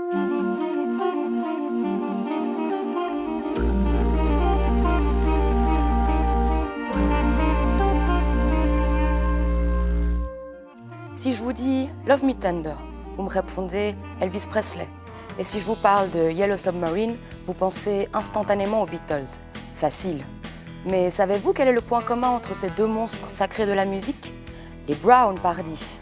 Si je vous dis « Love Me Tender », vous me répondez « Elvis Presley ». Et si je vous parle de Yellow Submarine, vous pensez instantanément aux Beatles. Facile. Mais savez-vous quel est le point commun entre ces deux monstres sacrés de la musique? Les Brown, pardi.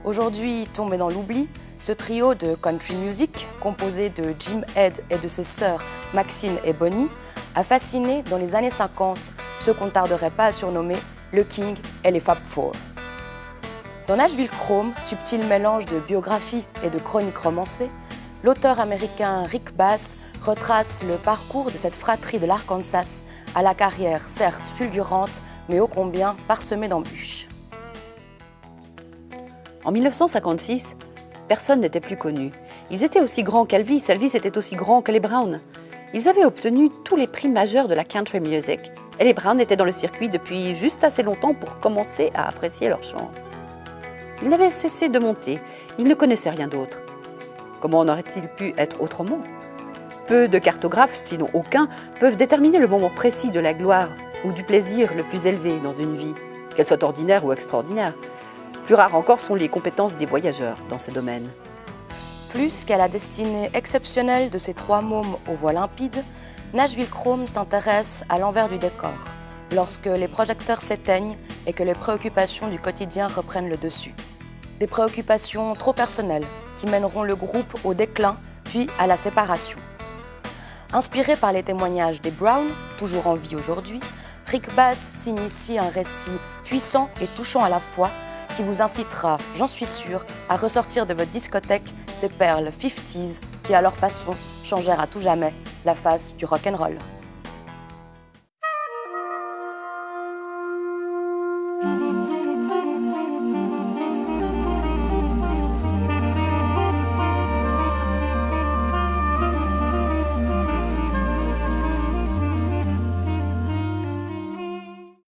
Aujourd'hui tombé dans l'oubli, ce trio de country music, composé de Jim Head et de ses sœurs Maxine et Bonnie, a fasciné dans les années 50 ceux qu'on ne tarderait pas à surnommer le King et les Fab Four. Dans Nashville Chrome, subtil mélange de biographie et de chronique romancée, l'auteur américain Rick Bass retrace le parcours de cette fratrie de l'Arkansas à la carrière certes fulgurante, mais ô combien parsemée d'embûches. En 1956, personne n'était plus connu. Ils étaient aussi grands qu'Elvis, Elvis était aussi grand que les Brown. Ils avaient obtenu tous les prix majeurs de la country music, et les Brown étaient dans le circuit depuis juste assez longtemps pour commencer à apprécier leur chance. Ils n'avaient cessé de monter, ils ne connaissaient rien d'autre. Comment en aurait-il pu être autrement? Peu de cartographes, sinon aucun, peuvent déterminer le moment précis de la gloire ou du plaisir le plus élevé dans une vie, qu'elle soit ordinaire ou extraordinaire. Plus rares encore sont les compétences des voyageurs dans ce domaine. Plus qu'à la destinée exceptionnelle de ces trois mômes aux voix limpides, Nashville Chrome s'intéresse à l'envers du décor, lorsque les projecteurs s'éteignent et que les préoccupations du quotidien reprennent le dessus. Des préoccupations trop personnelles qui mèneront le groupe au déclin puis à la séparation. Inspiré par les témoignages des Brown, toujours en vie aujourd'hui, Rick Bass signe ici un récit puissant et touchant à la fois qui vous incitera, j'en suis sûre, à ressortir de votre discothèque ces perles 50s qui, à leur façon, changèrent à tout jamais la face du rock'n'roll.